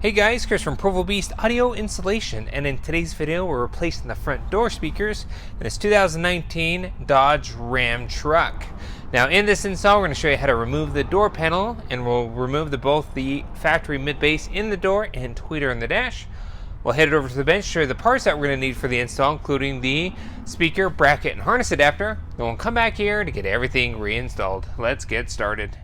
Hey guys, Chris from Provo Beast Audio Installation, and in today's video we're replacing the front door speakers in this 2019 Dodge Ram truck. Now in this install we're going to show you how to remove the door panel, and we'll remove both the factory mid bass in the door and tweeter in the dash. We'll head it over to the bench, show you the parts that we're going to need for the install, including the speaker, bracket, and harness adapter. Then we'll come back here to get everything reinstalled. Let's get started.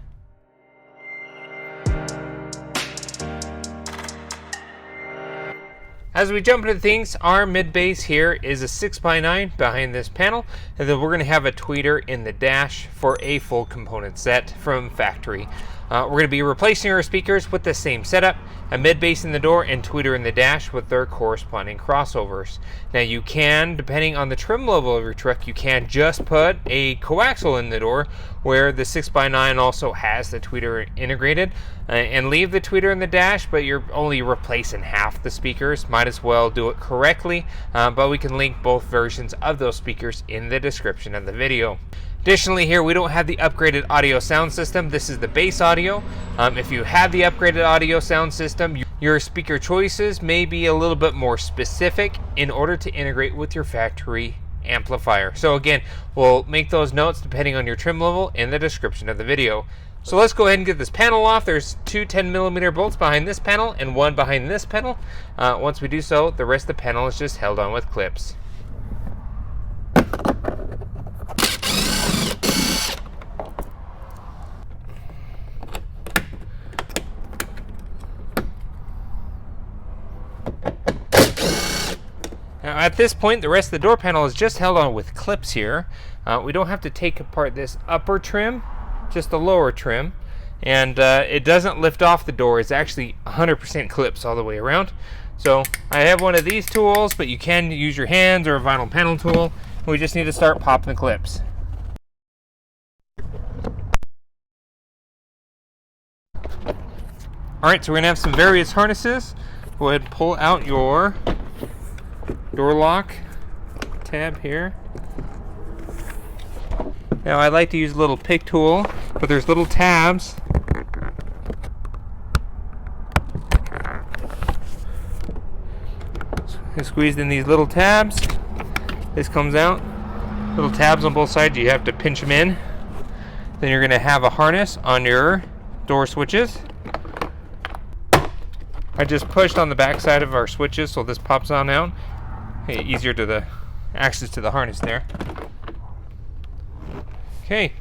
As we jump into things, our mid bass here is a 6x9 behind this panel, and then we're going to have a tweeter in the dash for a full component set from factory. We're going to be replacing our speakers with the same setup, a mid bass in the door and tweeter in the dash with their corresponding crossovers. Now you can, depending on the trim level of your truck, you can just put a coaxial in the door where the 6x9 also has the tweeter integrated, and leave the tweeter in the dash, but you're only replacing half the speakers. Might as well do it correctly, but we can link both versions of those speakers in the description of the video. Additionally, here we don't have the upgraded audio sound system. This is the base audio. If you have the upgraded audio sound system, your speaker choices may be a little bit more specific in order to integrate with your factory amplifier. So again, we'll make those notes depending on your trim level in the description of the video. So let's go ahead and get this panel off. There's two 10mm bolts behind this panel and one behind this panel. Once we do so, the rest of the panel is just held on with clips. Now at this point, the rest of the door panel is just held on with clips here. We don't have to take apart this upper trim, just the lower trim, and it doesn't lift off the door. It's actually 100% clips all the way around. So I have one of these tools, but you can use your hands or a vinyl panel tool. We just need to start popping the clips. Alright, so we're going to have some various harnesses. Go ahead and pull out your door lock tab here. Now I like to use a little pick tool, but there's little tabs. So I squeezed in these little tabs. This comes out. Little tabs on both sides. You have to pinch them in. Then you're going to have a harness on your door switches. I just pushed on the back side of our switches so this pops on out. Easier to the access to the harness there. Okay,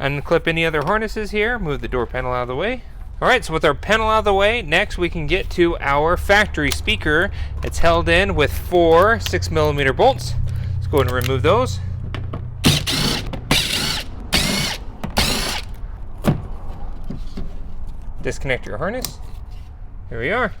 unclip any other harnesses here, move the door panel out of the way. Alright, so with our panel out of the way, next we can get to our factory speaker. It's held in with four 6mm bolts. Let's go ahead and remove those. Disconnect your harness. Here we are.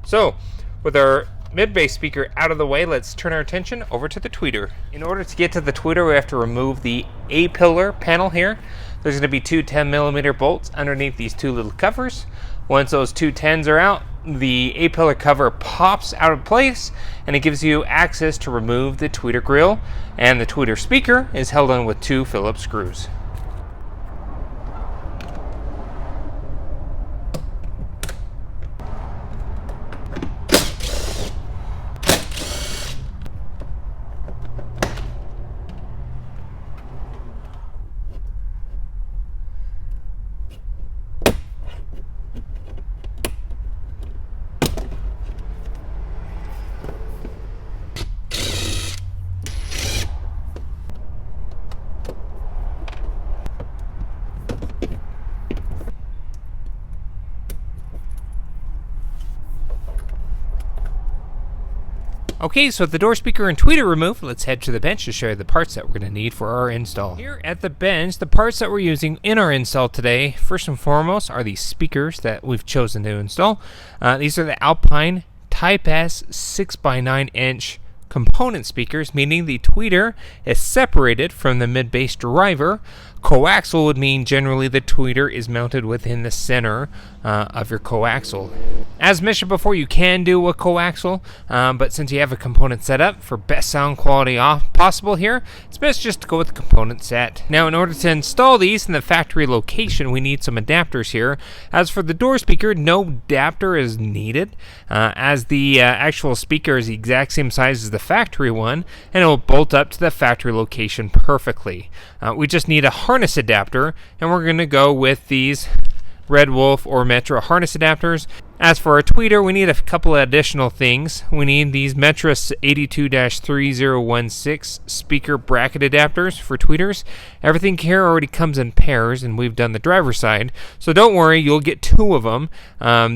So, with our mid-bass speaker out of the way, let's turn our attention over to the tweeter. In order to get to the tweeter, we have to remove the A-pillar panel here. There's going to be two 10mm bolts underneath these two little covers. Once those two 10s are out, the A-pillar cover pops out of place, and it gives you access to remove the tweeter grill, and the tweeter speaker is held on with two Phillips screws. Okay, so with the door speaker and tweeter removed, let's head to the bench to show you the parts that we're going to need for our install. Here at the bench, the parts that we're using in our install today, first and foremost, are these speakers that we've chosen to install. These are the Alpine Type S 6x9 inch component speakers, meaning the tweeter is separated from the mid-bass driver. Coaxial would mean generally the tweeter is mounted within the center of your coaxial. As mentioned before, you can do a coaxial, but since you have a component set up for best sound quality possible here, it's best just to go with the component set. Now, in order to install these in the factory location, we need some adapters here. As for the door speaker, no adapter is needed, as the actual speaker is the exact same size as the factory one, and it will bolt up to the factory location perfectly. We just need a harness adapter, and we're going to go with these Red Wolf or Metro harness adapters. As for our tweeter, we need a couple of additional things. We need these Metris 82-3016 speaker bracket adapters for tweeters. Everything here already comes in pairs, and we've done the driver's side, so don't worry, you'll get 2 of them.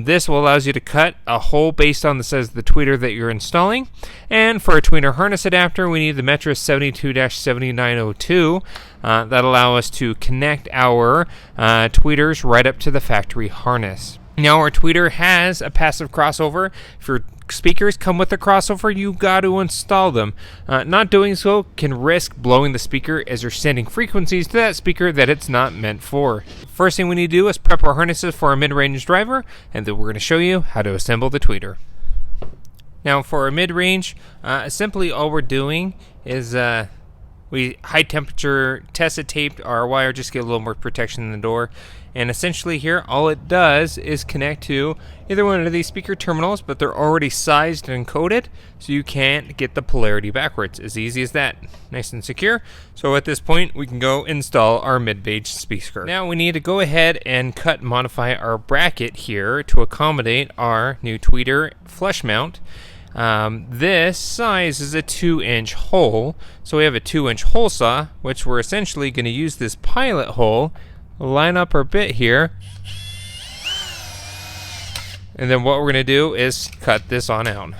This will allow you to cut a hole based on the size of the tweeter that you're installing. And for a tweeter harness adapter, we need the Metris 72-7902 that allow us to connect our tweeters right up to the factory harness. Now, our tweeter has a passive crossover. If your speakers come with a crossover, you got to install them. Not doing so can risk blowing the speaker as you're sending frequencies to that speaker that it's not meant for. First thing we need to do is prep our harnesses for our mid-range driver, and then we're going to show you how to assemble the tweeter. Now, for our mid-range, simply all we're doing is we high temperature tested taped our wire just to get a little more protection in the door. And essentially here, all it does is connect to either one of these speaker terminals, but they're already sized and encoded, so you can't get the polarity backwards. As easy as that. Nice and secure. So at this point, we can go install our mid-range speaker. Now we need to go ahead and cut and modify our bracket here to accommodate our new tweeter flush mount. This size is a 2-inch hole, so we have a 2-inch hole saw, which we're essentially going to use this pilot hole, line up our bit here, and then what we're going to do is cut this on out.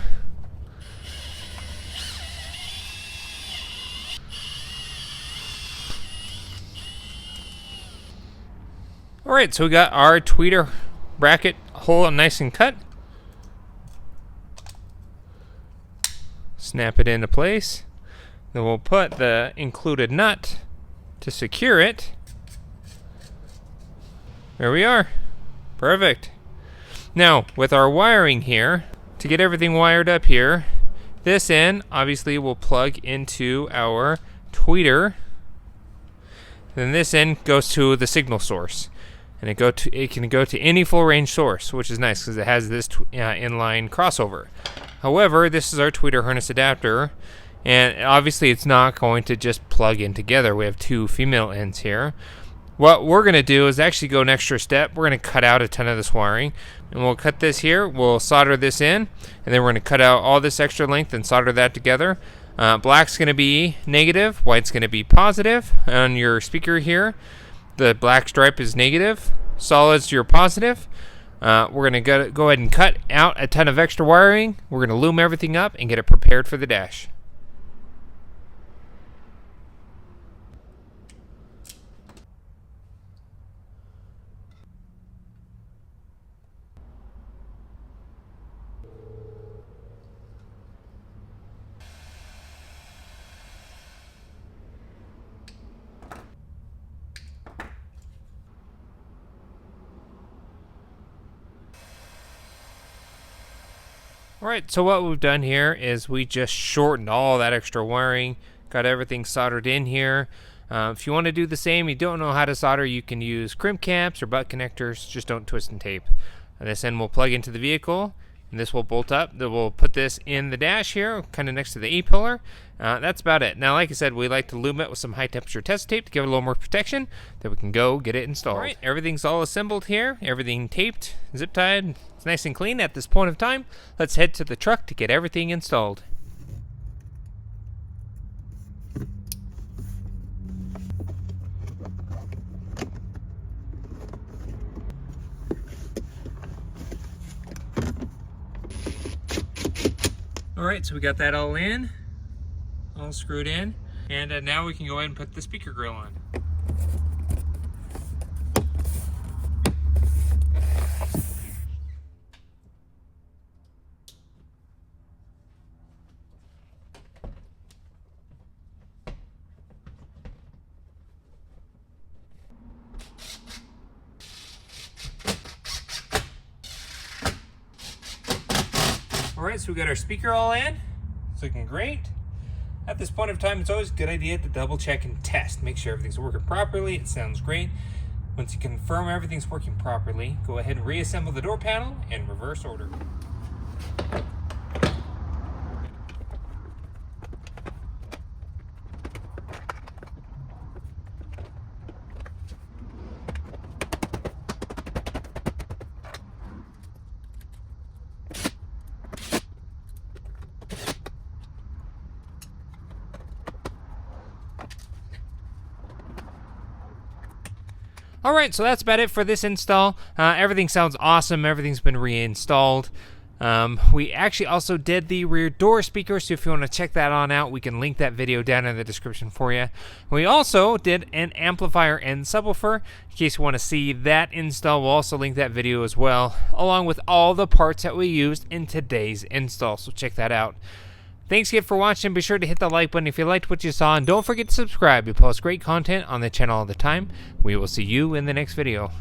Alright, so we got our tweeter bracket hole nice and cut. Snap it into place. Then we'll put the included nut to secure it. There we are. Perfect. Now, with our wiring here, to get everything wired up here, this end obviously will plug into our tweeter. Then this end goes to the signal source. And it can go to any full range source, which is nice because it has this inline crossover. However, this is our tweeter harness adapter, and obviously it's not going to just plug in together. We have 2 female ends here. What we're going to do is actually go an extra step. We're going to cut out a ton of this wiring, and we'll cut this here. We'll solder this in, and then we're going to cut out all this extra length and solder that together. Black's going to be negative, white's going to be positive. On your speaker here, the black stripe is negative, solid's your positive. We're going to go ahead and cut out a ton of extra wiring. We're going to loom everything up and get it prepared for the dash. Alright, so what we've done here is we just shortened all that extra wiring, got everything soldered in here. If you want to do the same, you don't know how to solder, you can use crimp caps or butt connectors, just don't twist and tape. And this end will plug into the vehicle, and this will bolt up. Then we'll put this in the dash here, kind of next to the A-pillar. That's about it. Now, like I said, we like to loom it with some high temperature test tape to give it a little more protection, then we can go get it installed. Alright, everything's all assembled here, everything taped, zip tied. It's nice and clean at this point of time. Let's head to the truck to get everything installed. Alright, so we got that all in, all screwed in, and now we can go ahead and put the speaker grill on. Alright, so we got our speaker all in. It's looking great. At this point of time, it's always a good idea to double check and test. Make sure everything's working properly. It sounds great. Once you confirm everything's working properly, go ahead and reassemble the door panel in reverse order. Alright, so that's about it for this install. Everything sounds awesome. Everything's been reinstalled. We actually also did the rear door speaker, so if you want to check that on out, we can link that video down in the description for you. We also did an amplifier and subwoofer. In case you want to see that install, we'll also link that video as well, along with all the parts that we used in today's install, so check that out. Thanks again for watching. Be sure to hit the like button if you liked what you saw, and don't forget to subscribe. We post great content on the channel all the time. We will see you in the next video.